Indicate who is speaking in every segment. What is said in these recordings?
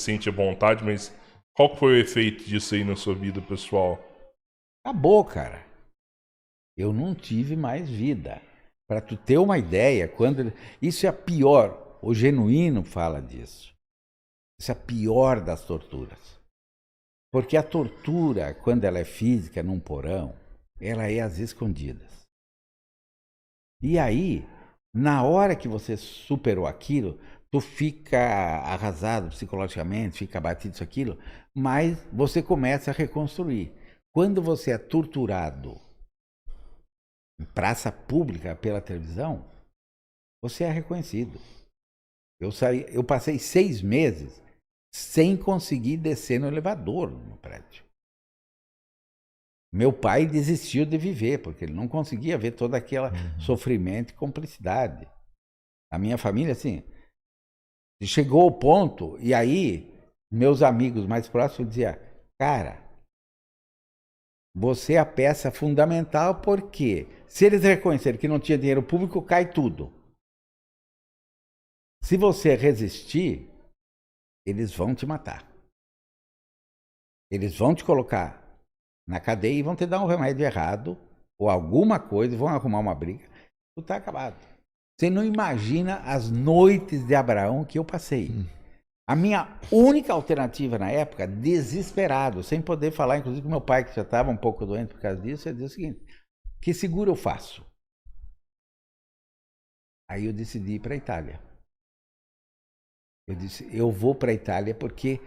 Speaker 1: sente à vontade, mas qual que foi o efeito disso aí na sua vida pessoal?
Speaker 2: Acabou, cara. Eu não tive mais vida. Para tu ter uma ideia, isso é a pior. O Genuíno fala disso. Isso é a pior das torturas. Porque a tortura, quando ela é física num porão, ela é às escondidas. E aí, na hora que você superou aquilo, tu fica arrasado psicologicamente, fica abatido isso aquilo, mas você começa a reconstruir. Quando você é torturado em praça pública pela televisão, você é reconhecido. Eu passei 6 meses sem conseguir descer no elevador no prédio. Meu pai desistiu de viver, porque ele não conseguia ver todo aquele sofrimento e cumplicidade. A minha família, assim, chegou ao ponto, e aí meus amigos mais próximos diziam, cara, você é a peça fundamental, porque se eles reconhecerem que não tinha dinheiro público, cai tudo. Se você resistir, eles vão te matar. Eles vão te colocar na cadeia e vão te dar um remédio errado, ou alguma coisa, vão arrumar uma briga, tu tá acabado. Você não imagina as noites de Abraão que eu passei. A minha única alternativa na época, desesperado, sem poder falar, inclusive com meu pai, que já estava um pouco doente por causa disso, eu disse o seguinte, que seguro eu faço? Aí eu decidi ir para a Itália. Eu disse, eu vou para a Itália porque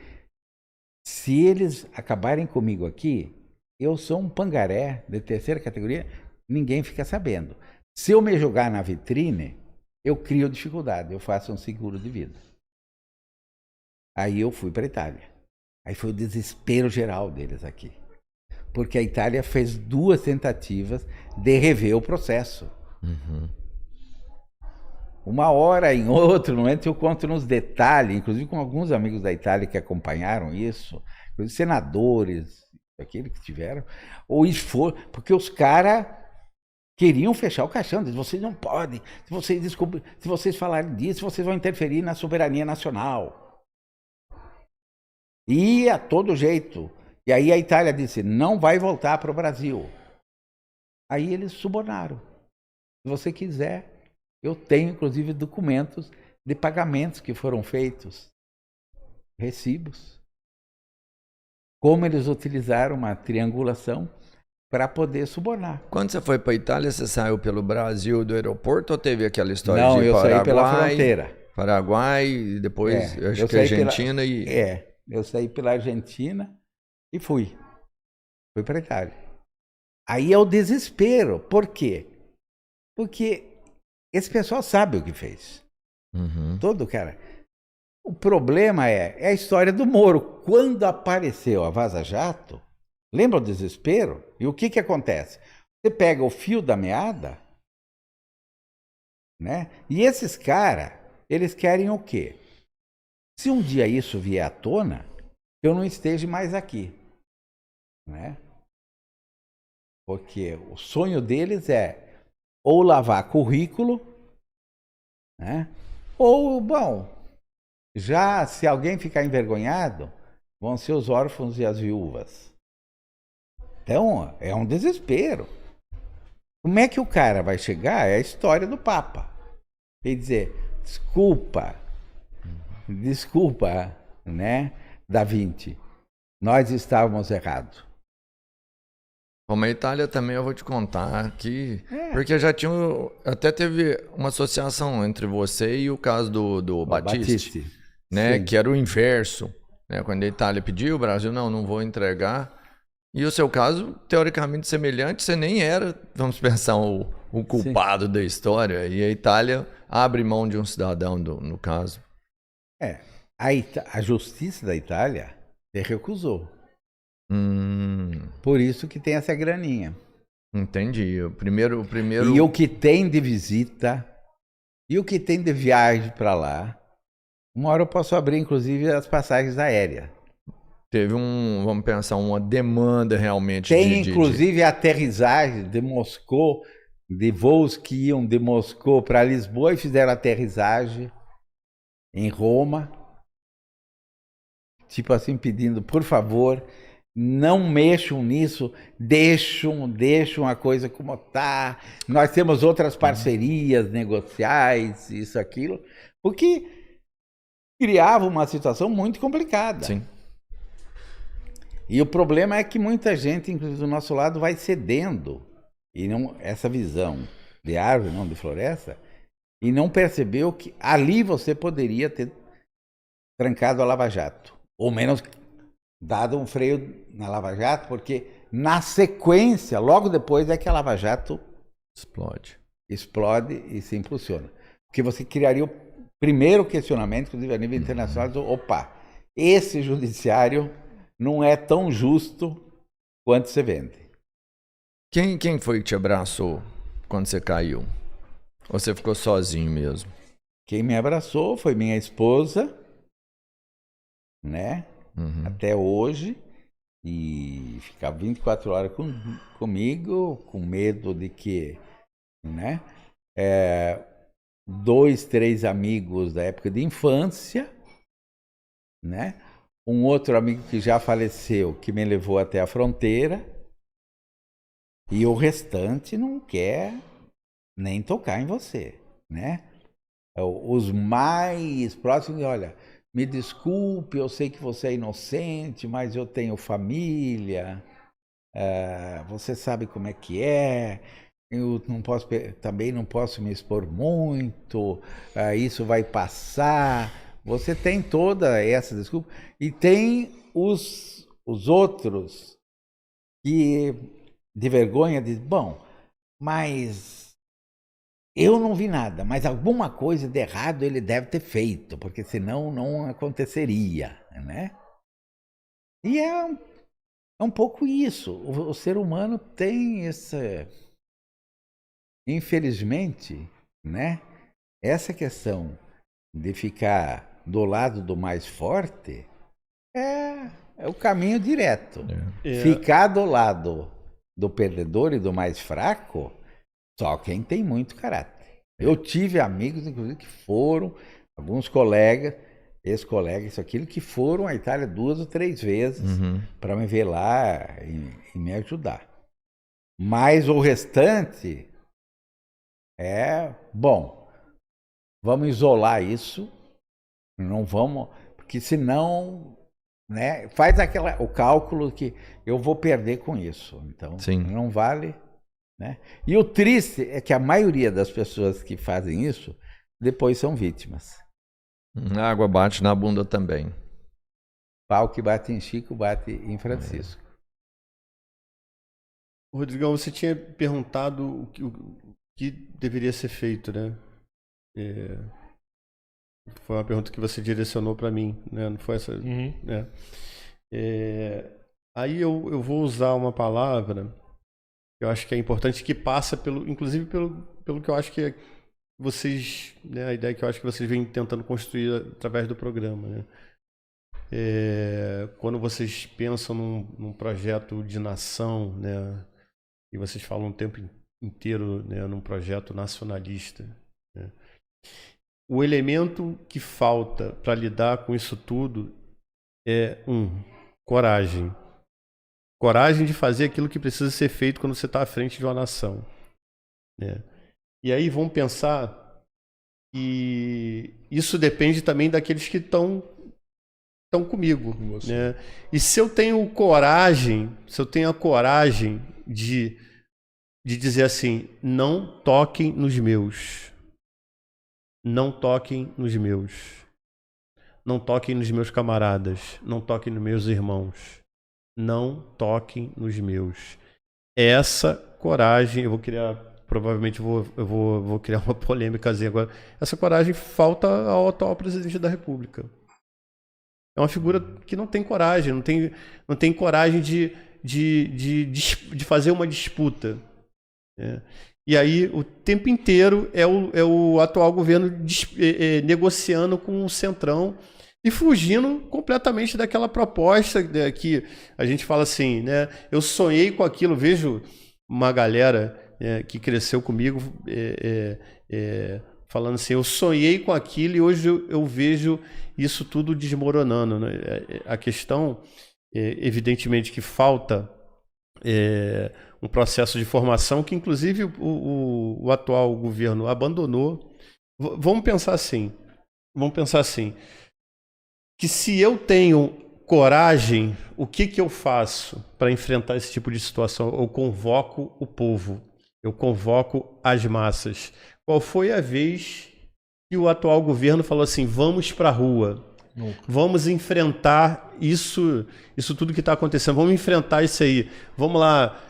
Speaker 2: se eles acabarem comigo aqui, eu sou um pangaré de terceira categoria, ninguém fica sabendo. Se eu me jogar na vitrine, eu crio dificuldade, eu faço um seguro de vida. Aí eu fui para a Itália. Aí foi o desespero geral deles aqui. Porque a Itália fez 2 tentativas de rever o processo. Uma hora em outro, no momento eu conto nos detalhes, inclusive com alguns amigos da Itália que acompanharam isso, inclusive senadores, aqueles que tiveram, o esforço, porque os caras queriam fechar o caixão, diz, vocês não podem, se vocês falarem disso, vocês vão interferir na soberania nacional. E a todo jeito. E aí a Itália disse, não vai voltar para o Brasil. Aí eles subornaram. Se você quiser, eu tenho inclusive documentos de pagamentos que foram feitos, recibos. Como eles utilizaram uma triangulação para poder subornar.
Speaker 3: Quando você foi para a Itália, você saiu pelo Brasil do aeroporto ou teve aquela história
Speaker 2: Não,
Speaker 3: de
Speaker 2: eu saí pela
Speaker 3: Paraguai,
Speaker 2: fronteira.
Speaker 3: Paraguai e depois eu acho
Speaker 2: eu
Speaker 3: que
Speaker 2: saí
Speaker 3: Argentina
Speaker 2: eu saí pela Argentina e fui para a Itália. Aí é o desespero. Por quê? Porque esse pessoal sabe o que fez. Todo cara. O problema é a história do Moro. Quando apareceu a Vaza Jato, lembra o desespero? E o que acontece? Você pega o fio da meada, né? E esses caras, eles querem o quê? Se um dia isso vier à tona, eu não esteja mais aqui, né? Porque o sonho deles é ou lavar currículo, né? Ou, bom, já se alguém ficar envergonhado, vão ser os órfãos e as viúvas. Então, é um desespero. Como é que o cara vai chegar? É a história do Papa. Quer dizer, desculpa, né, Da Vinci, nós estávamos errados.
Speaker 3: Como a Itália também eu vou te contar que porque já tinha até teve uma associação entre você e o caso do Battisti, né,
Speaker 2: Sim.
Speaker 3: que era o inverso, né, quando a Itália pediu, o Brasil não vou entregar. E o seu caso, teoricamente semelhante, você nem era, vamos pensar, o culpado da história. E a Itália abre mão de um cidadão, no caso.
Speaker 2: A justiça da Itália se recusou.
Speaker 3: Hum,
Speaker 2: Por isso que tem essa graninha.
Speaker 3: entendi. O primeiro...
Speaker 2: E o que tem de visita, e o que tem de viagem para lá, uma hora eu posso abrir, inclusive, as passagens aéreas.
Speaker 3: Teve vamos pensar, uma demanda realmente
Speaker 2: Tem, inclusive, a aterrissagem de Moscou, de voos que iam de Moscou para Lisboa e fizeram aterrissagem em Roma. tipo assim, pedindo, por favor, não mexam nisso, deixam a coisa como está. Nós temos outras parcerias negociais, isso, aquilo, porque criava uma situação muito complicada.
Speaker 3: Sim.
Speaker 2: E o problema é que muita gente, inclusive do nosso lado, vai cedendo. E não, essa visão de árvore, não de floresta, e não percebeu que ali você poderia ter trancado a Lava Jato. Ou menos dado um freio na Lava Jato, porque na sequência, logo depois, é que a Lava Jato explode e se impulsiona. Porque você criaria o primeiro questionamento, inclusive a nível internacional, opa, esse judiciário não é tão justo quanto você vende.
Speaker 3: Quem foi que te abraçou quando você caiu? Ou você ficou sozinho mesmo?
Speaker 2: Quem me abraçou foi minha esposa, né? Até hoje. E ficava 24 horas comigo, com medo de que, né? 2, 3 amigos da época de infância, né? Um outro amigo que já faleceu, que me levou até a fronteira. E o restante não quer nem tocar em você, né? Os mais próximos, olha, me desculpe, eu sei que você é inocente, mas eu tenho família, você sabe como é que é, eu não posso, também não posso me expor muito, isso vai passar. Você tem toda essa desculpa. E tem os outros que, de vergonha, dizem, bom, mas eu não vi nada, mas alguma coisa de errado ele deve ter feito, porque senão não aconteceria, né? E é um pouco isso. O ser humano tem essa, infelizmente, né? Essa questão de ficar do lado do mais forte é o caminho direto. Ficar do lado do perdedor e do mais fraco, só quem tem muito caráter. Eu tive amigos, inclusive, que foram, alguns colegas, ex-colegas, isso, aquilo, que foram à Itália 2 ou 3 vezes para me ver lá e me ajudar. Mas o restante bom, vamos isolar isso, não vamos, porque senão, né, faz o cálculo que eu vou perder com isso, então não vale, né? E o triste é que a maioria das pessoas que fazem isso depois são vítimas.
Speaker 3: A água bate na bunda também.
Speaker 2: Pau que bate em Chico, bate em Francisco.
Speaker 4: Rodrigão, você tinha perguntado o que deveria ser feito, né? Foi uma pergunta que você direcionou para mim, né? Não foi essa? Né? Aí eu vou usar uma palavra que eu acho que é importante, que passa inclusive pelo que eu acho que vocês, né? A ideia que eu acho que vocês vêm tentando construir através do programa, né? Quando vocês pensam num projeto de nação, né? E vocês falam o tempo inteiro, né, num projeto nacionalista, né? O elemento que falta para lidar com isso tudo é coragem. Coragem de fazer aquilo que precisa ser feito quando você está à frente de uma nação, né? E aí vamos pensar que isso depende também daqueles que estão comigo, né? E se eu tenho coragem, a coragem de dizer assim, não toquem nos meus. Não toquem nos meus. Não toquem nos meus camaradas. Não toquem nos meus irmãos. Não toquem nos meus. Essa coragem, eu vou criar, provavelmente eu vou criar uma polêmica agora. Essa coragem falta ao atual presidente da República. É uma figura que não tem coragem, não tem coragem de fazer uma disputa, né? E aí o tempo inteiro é o atual governo negociando com o Centrão e fugindo completamente daquela proposta, né, que a gente fala assim, né? Eu sonhei com aquilo, vejo uma galera que cresceu comigo falando assim, eu sonhei com aquilo e hoje eu vejo isso tudo desmoronando, né? A questão, evidentemente, que falta um processo de formação que, inclusive, o atual governo abandonou. Vamos pensar assim, que se eu tenho coragem, o que eu faço para enfrentar esse tipo de situação? Eu convoco o povo, eu convoco as massas. Qual foi a vez que o atual governo falou assim, vamos para a rua, vamos enfrentar isso tudo que está acontecendo, vamos enfrentar isso aí, vamos lá,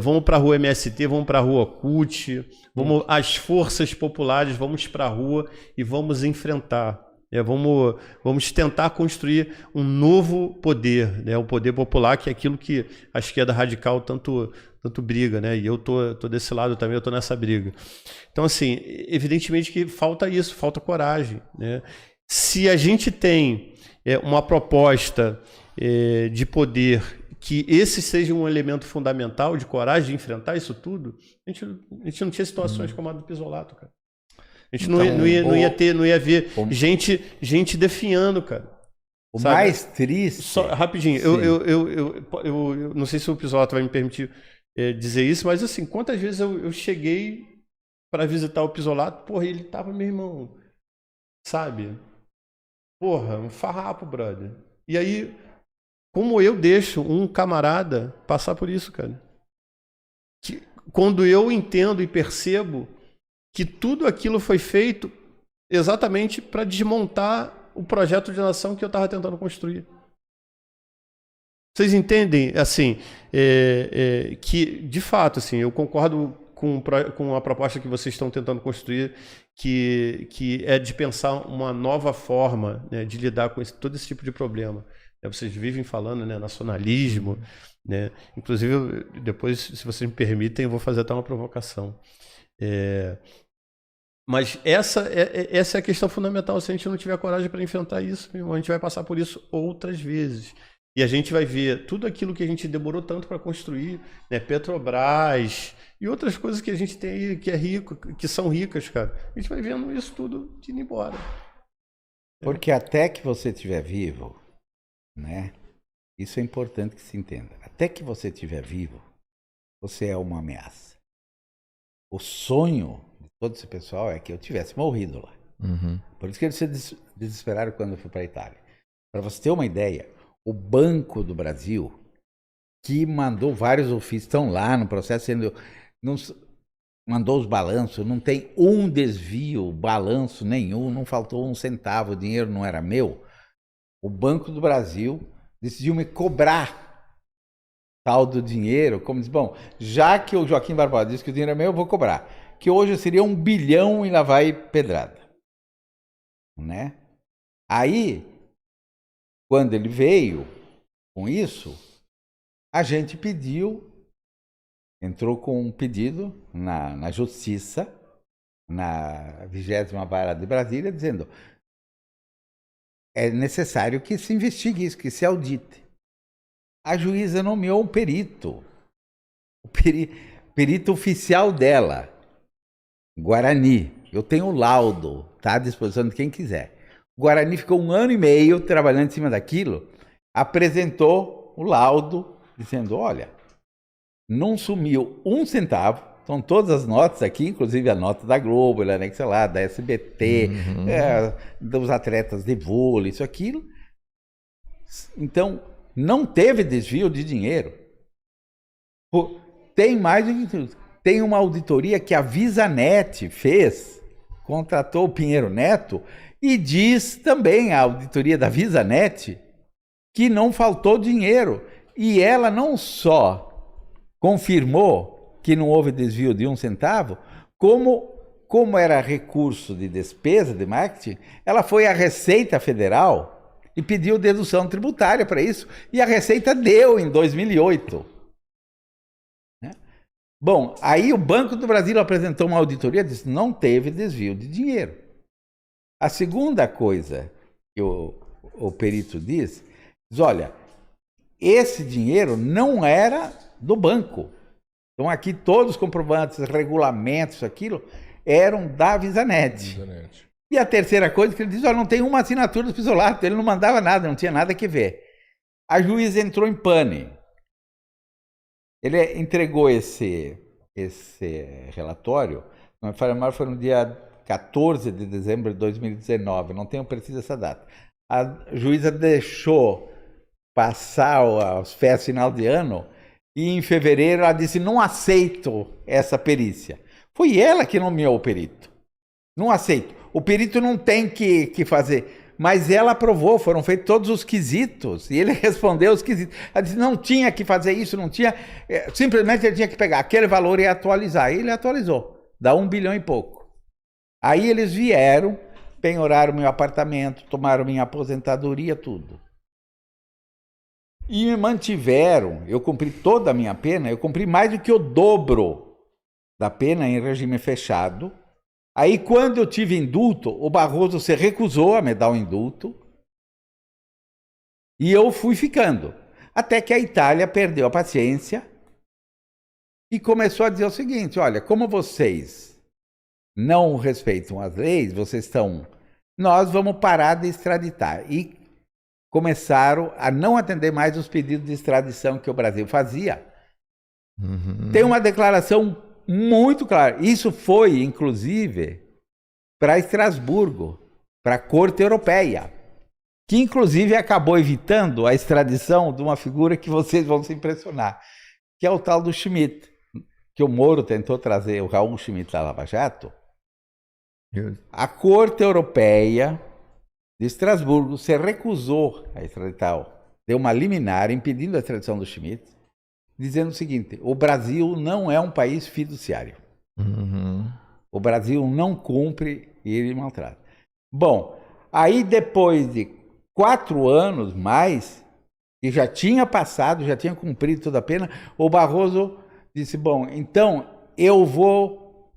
Speaker 4: vamos para a rua MST, vamos para a rua CUT, vamos as forças populares, vamos para a rua e vamos enfrentar. Vamos tentar construir um novo poder, né? O poder popular, que é aquilo que a esquerda radical tanto briga, né? E eu tô desse lado também, eu tô nessa briga. Então, assim, evidentemente que falta isso, falta coragem, né? Se a gente tem uma proposta de poder, que esse seja um elemento fundamental de coragem de enfrentar isso tudo, a gente não tinha situações como a do Pisolato, cara. A gente não ia ver gente definhando, cara.
Speaker 2: O
Speaker 4: sabe?
Speaker 2: mais triste...
Speaker 4: Só, rapidinho, eu não sei se o Pisolato vai me permitir dizer isso, mas assim, quantas vezes eu cheguei para visitar o Pisolato, porra, ele tava, meu irmão, sabe? Porra, um farrapo, brother. E aí, como eu deixo um camarada passar por isso, cara? Quando eu entendo e percebo que tudo aquilo foi feito exatamente para desmontar o projeto de nação que eu estava tentando construir. Vocês entendem, assim, que, de fato, assim, eu concordo com a proposta que vocês estão tentando construir, que é de pensar uma nova forma, né, de lidar com todo esse tipo de problema. Vocês vivem falando, né, nacionalismo, né? Inclusive, depois, se vocês me permitem, eu vou fazer até uma provocação. Mas essa é a questão fundamental. Se a gente não tiver coragem para enfrentar isso, a gente vai passar por isso outras vezes. E a gente vai ver tudo aquilo que a gente demorou tanto para construir, né? Petrobras e outras coisas que a gente tem aí, que é rico, que são ricas, cara. A gente vai vendo isso tudo indo embora.
Speaker 2: Porque até que você estiver vivo, né? Isso é importante que se entenda. Até que você estiver vivo, você é uma ameaça. O sonho de todo esse pessoal é que eu tivesse morrido lá.
Speaker 3: Uhum.
Speaker 2: Por isso que eles se desesperaram quando eu fui para a Itália. Para você ter uma ideia, o Banco do Brasil, que mandou vários ofícios, estão lá no processo, mandou os balanços, não tem um desvio, balanço nenhum, não faltou um centavo, o dinheiro não era meu. O Banco do Brasil decidiu me cobrar tal do dinheiro, como diz, bom, já que o Joaquim Barbosa disse que o dinheiro é meu, eu vou cobrar. Que hoje seria 1 bilhão e lá vai pedrada. Né? Aí, quando ele veio com isso, a gente entrou com um pedido na Justiça, na 20ª Vara de Brasília, dizendo é necessário que se investigue isso, que se audite. A juíza nomeou um perito, o perito oficial dela, Guarani. Eu tenho o laudo, está à disposição de quem quiser. O Guarani ficou 1 ano e meio trabalhando em cima daquilo, apresentou o laudo, dizendo, olha, não sumiu um centavo, estão todas as notas aqui, inclusive a nota da Globo, sei lá, da SBT, dos atletas de vôlei, isso, aquilo. Então, não teve desvio de dinheiro. Tem mais do que isso. Tem uma auditoria que a VisaNet fez, contratou o Pinheiro Neto, e diz também a auditoria da VisaNet que não faltou dinheiro. E ela não só confirmou que não houve desvio de 1 centavo, como era recurso de despesa de marketing, ela foi à Receita Federal e pediu dedução tributária para isso, e a Receita deu em 2008. Né? Bom, aí o Banco do Brasil apresentou uma auditoria e disse não teve desvio de dinheiro. A segunda coisa que o perito diz, olha, esse dinheiro não era do banco. Então aqui todos os comprovantes, regulamentos, aquilo, eram da Visanet.
Speaker 1: Visanet.
Speaker 2: E a terceira coisa que ele diz, não tem uma assinatura do Pisolato, ele não mandava nada, não tinha nada que ver. A juíza entrou em pane. Ele entregou esse relatório, não me falha mal, foi no dia 14 de dezembro de 2019, não tenho preciso essa data. A juíza deixou passar as festas final de ano e em fevereiro ela disse, não aceito essa perícia. Foi ela que nomeou o perito. Não aceito. O perito não tem que fazer. Mas ela aprovou, foram feitos todos os quesitos. E ele respondeu os quesitos. Ela disse, não tinha que fazer isso, não tinha. Simplesmente ele tinha que pegar aquele valor e atualizar. E ele atualizou. Dá 1 bilhão e pouco. Aí eles vieram, penhoraram meu apartamento, tomaram minha aposentadoria, tudo. E me mantiveram. Eu cumpri toda a minha pena, eu cumpri mais do que o dobro da pena em regime fechado. Aí, quando eu tive indulto, o Barroso se recusou a me dar o indulto e eu fui ficando. Até que a Itália perdeu a paciência e começou a dizer o seguinte, olha, como vocês não respeitam as leis, nós vamos parar de extraditar. E começaram a não atender mais os pedidos de extradição que o Brasil fazia.
Speaker 3: Uhum.
Speaker 2: Tem uma declaração muito claro. Isso foi, inclusive, para Estrasburgo, para a Corte Europeia, que, inclusive, acabou evitando a extradição de uma figura que vocês vão se impressionar, que é o tal do Schmidt, que o Moro tentou trazer, o Raul Schmidt da Lava Jato. A Corte Europeia de Estrasburgo se recusou a extraditar, deu uma liminar impedindo a extradição do Schmidt, dizendo o seguinte, o Brasil não é um país fiduciário.
Speaker 3: Uhum.
Speaker 2: O Brasil não cumpre e ele maltrata. Bom, aí depois de 4 anos mais, que já tinha passado, já tinha cumprido toda a pena, o Barroso disse, bom, então eu vou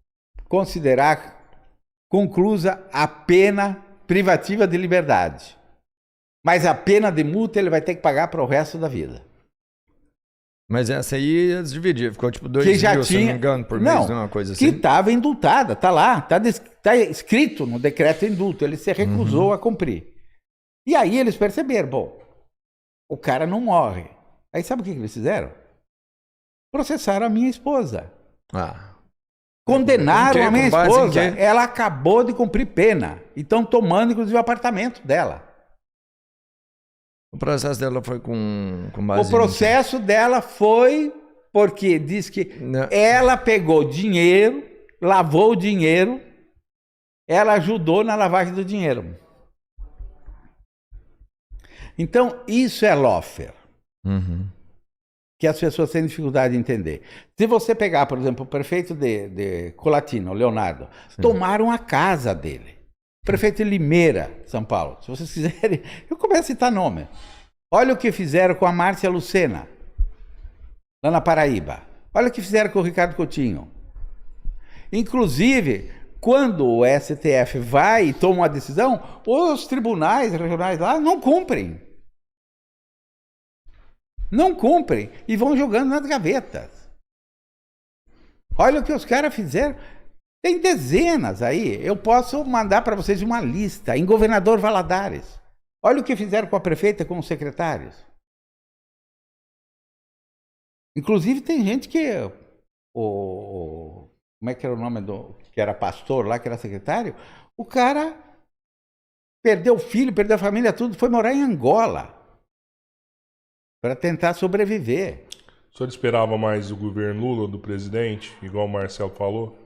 Speaker 2: considerar conclusa a pena privativa de liberdade. Mas a pena de multa ele vai ter que pagar para o resto da vida.
Speaker 3: Mas essa aí eles dividiram, ficou tipo 2
Speaker 2: Que já
Speaker 3: mil, se não
Speaker 2: tinha,
Speaker 3: me engano, por mês, não é uma coisa
Speaker 2: que
Speaker 3: assim?
Speaker 2: estava indultada, está lá, está escrito no decreto indulto, ele se recusou a cumprir. E aí eles perceberam, bom, o cara não morre. Aí sabe o que eles fizeram? Processaram a minha esposa.
Speaker 3: Ah.
Speaker 2: Condenaram a minha
Speaker 3: Com base em
Speaker 2: esposa.
Speaker 3: quê?
Speaker 2: Ela acabou de cumprir pena. E estão tomando, inclusive, o apartamento dela.
Speaker 3: O processo dela foi com base
Speaker 2: O processo dela foi porque diz que
Speaker 3: Não.
Speaker 2: ela pegou dinheiro, lavou o dinheiro, ela ajudou na lavagem do dinheiro. Então, isso é lawfare,
Speaker 3: Uhum.
Speaker 2: que as pessoas têm dificuldade de entender. Se você pegar, por exemplo, o prefeito de Colatina, o Leonardo, tomaram a casa dele. O prefeito de Limeira, São Paulo. Se vocês quiserem, eu começo a citar nome. Olha o que fizeram com a Márcia Lucena, lá na Paraíba. Olha o que fizeram com o Ricardo Coutinho. Inclusive, quando o STF vai e toma uma decisão, os tribunais regionais lá não cumprem. Não cumprem e vão jogando nas gavetas. Olha o que os caras fizeram. Tem dezenas aí. Eu posso mandar para vocês uma lista. Em Governador Valadares. Olha o que fizeram com a prefeita, com os secretários. Inclusive tem gente que... como é que era o nome do... que era pastor lá, que era secretário? O cara perdeu o filho, perdeu a família, tudo. Foi morar em Angola. Para tentar sobreviver.
Speaker 1: O senhor esperava mais do governo Lula, do presidente, igual o Marcelo falou?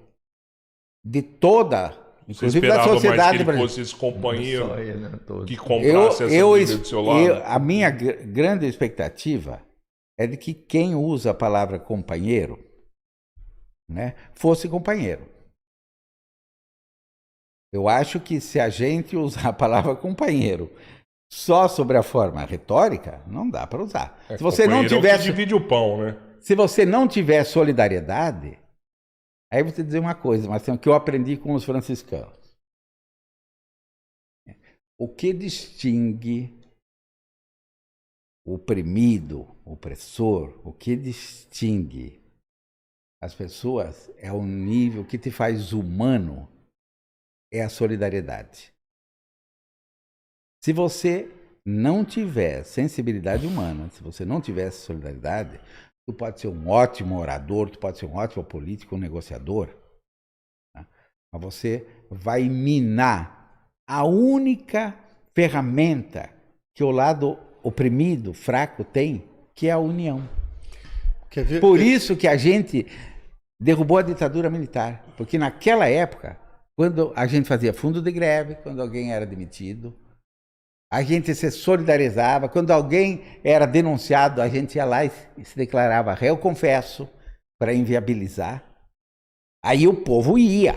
Speaker 2: De toda,
Speaker 1: Você
Speaker 2: inclusive da
Speaker 1: esperava mais que
Speaker 2: sociedade
Speaker 1: ele
Speaker 2: brasileira.
Speaker 1: fosse esse companheiro
Speaker 3: Só ele, né, todo.
Speaker 1: que comprasse essa briga do seu lado?
Speaker 2: A minha grande expectativa é de que quem usa a palavra companheiro, né, fosse companheiro. Eu acho que se a gente usar a palavra companheiro só sobre a forma retórica, não dá para usar. Se você não
Speaker 1: Companheiro é o que
Speaker 2: tivesse,
Speaker 1: divide o pão, né?
Speaker 2: se você não tiver solidariedade, aí eu vou te dizer uma coisa, mas tem o que eu aprendi com os franciscanos. O que distingue o oprimido, o opressor, o que distingue as pessoas, é o nível que te faz humano, é a solidariedade. Se você não tiver sensibilidade humana, se você não tiver essa solidariedade, tu pode ser um ótimo orador, tu pode ser um ótimo político, um negociador, tá? Mas você vai minar a única ferramenta que o lado oprimido, fraco tem, que é a união.
Speaker 4: Quer ver?
Speaker 2: Por isso que a gente derrubou a ditadura militar, porque naquela época, quando a gente fazia fundo de greve, quando alguém era demitido, a gente se solidarizava, quando alguém era denunciado, a gente ia lá e se declarava réu confesso para inviabilizar. Aí o povo ia.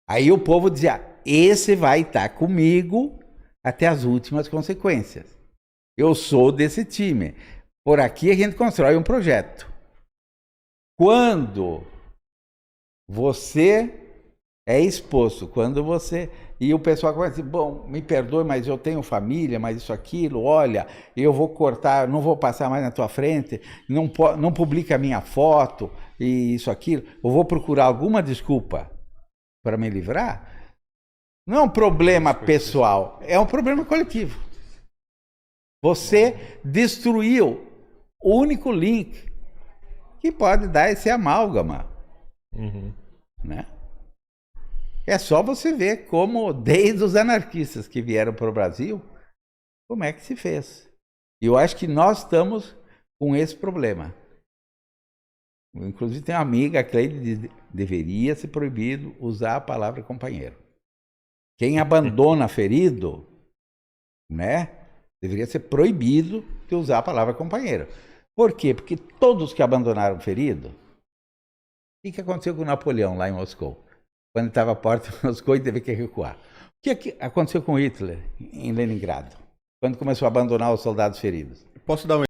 Speaker 2: Aí o povo dizia, esse vai estar comigo até as últimas consequências. Eu sou desse time. Por aqui a gente constrói um projeto. Quando você é exposto, quando você... E o pessoal começa a dizer, bom, me perdoe, mas eu tenho família, mas isso, aquilo, olha, eu vou cortar, não vou passar mais na tua frente, não publica a minha foto, e isso, aquilo, eu vou procurar alguma desculpa para me livrar. Não é um problema pessoal, é um problema coletivo. Você destruiu o único link que pode dar esse amálgama. Né? É só você ver como, desde os anarquistas que vieram para o Brasil, como é que se fez. E eu acho que nós estamos com esse problema. Inclusive tem uma amiga, a Cleide, diz, deveria ser proibido usar a palavra companheiro. Quem abandona ferido, né, deveria ser proibido de usar a palavra companheiro. Por quê? Porque todos que abandonaram ferido, o que aconteceu com Napoleão lá em Moscou? Quando estava à porta de Moscou e teve que recuar. O que aconteceu com Hitler em Leningrado? Quando começou a abandonar os soldados feridos?
Speaker 4: Posso dar um